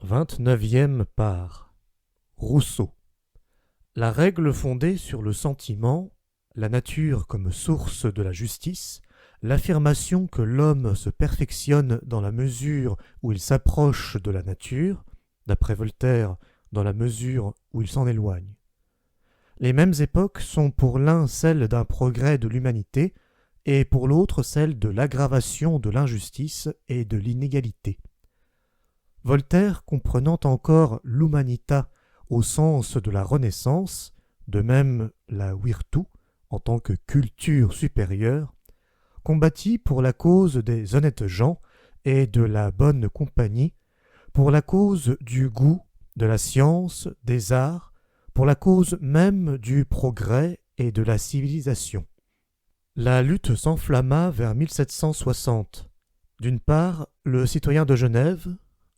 29e part. Rousseau. La règle fondée sur le sentiment, la nature comme source de la justice, l'affirmation que l'homme se perfectionne dans la mesure où il s'approche de la nature, d'après Voltaire, dans la mesure où il s'en éloigne. Les mêmes époques sont pour l'un celles d'un progrès de l'humanité et pour l'autre celles de l'aggravation de l'injustice et de l'inégalité. Voltaire, comprenant encore l'humanità au sens de la Renaissance, de même la virtu en tant que culture supérieure, combattit pour la cause des honnêtes gens et de la bonne compagnie, pour la cause du goût, de la science, des arts, pour la cause même du progrès et de la civilisation. La lutte s'enflamma vers 1760. D'une part, le citoyen de Genève,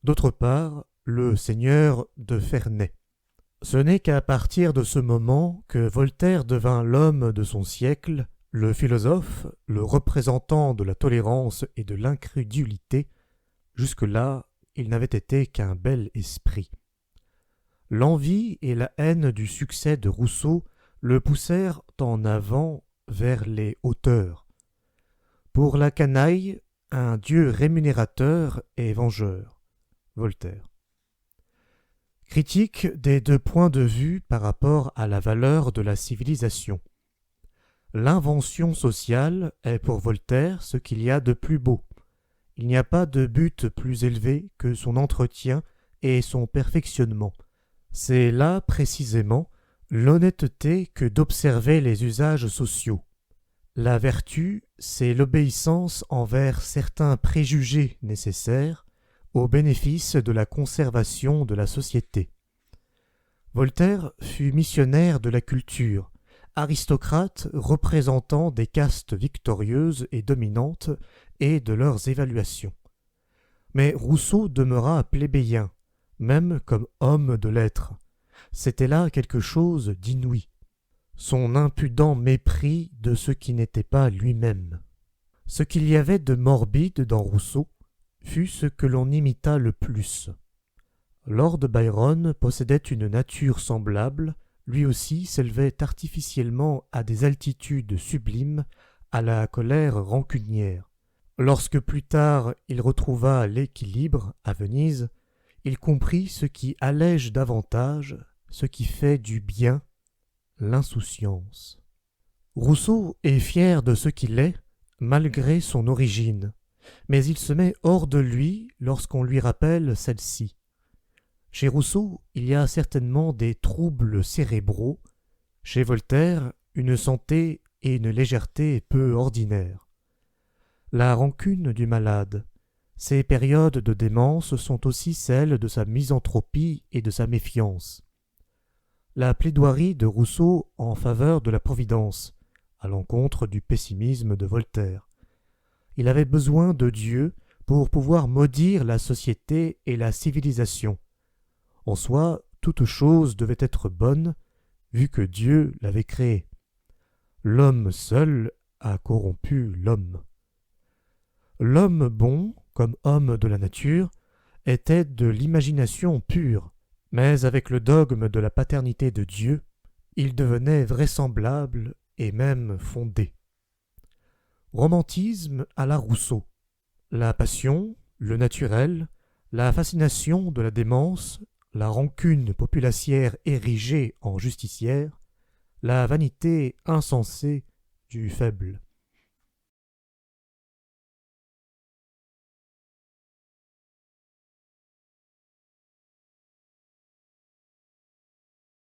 d'autre part, le seigneur de Ferney. Ce n'est qu'à partir de ce moment que Voltaire devint l'homme de son siècle, le philosophe, le représentant de la tolérance et de l'incrédulité. Jusque-là, il n'avait été qu'un bel esprit. L'envie et la haine du succès de Rousseau le poussèrent en avant vers les hauteurs. Pour la canaille, un Dieu rémunérateur et vengeur. Voltaire. Critique des deux points de vue par rapport à la valeur de la civilisation. L'invention sociale est pour Voltaire ce qu'il y a de plus beau. Il n'y a pas de but plus élevé que son entretien et son perfectionnement. C'est là, précisément, l'honnêteté que d'observer les usages sociaux. La vertu, c'est l'obéissance envers certains préjugés nécessaires au bénéfice de la conservation de la société. Voltaire fut missionnaire de la culture, aristocrate représentant des castes victorieuses et dominantes et de leurs évaluations. Mais Rousseau demeura plébéien, même comme homme de lettres. C'était là quelque chose d'inouï. Son impudent mépris de ce qui n'était pas lui-même. Ce qu'il y avait de morbide dans Rousseau fut ce que l'on imita le plus. Lord Byron possédait une nature semblable, lui aussi s'élevait artificiellement à des altitudes sublimes, à la colère rancunière. Lorsque plus tard il retrouva l'équilibre à Venise, il comprit ce qui allège davantage, ce qui fait du bien, l'insouciance. Rousseau est fier de ce qu'il est, malgré son origine, mais il se met hors de lui lorsqu'on lui rappelle celle-ci. Chez Rousseau, il y a certainement des troubles cérébraux, chez Voltaire, une santé et une légèreté peu ordinaires. La rancune du malade, ces périodes de démence sont aussi celles de sa misanthropie et de sa méfiance. La plaidoirie de Rousseau en faveur de la Providence, à l'encontre du pessimisme de Voltaire. Il avait besoin de Dieu pour pouvoir maudire la société et la civilisation. En soi, toute chose devait être bonne, vu que Dieu l'avait créée. L'homme seul a corrompu l'homme. L'homme bon, comme homme de la nature, était de l'imagination pure, mais avec le dogme de la paternité de Dieu, il devenait vraisemblable et même fondé. Romantisme à la Rousseau. La passion, le naturel, la fascination de la démence, la rancune populacière érigée en justicière, la vanité insensée du faible.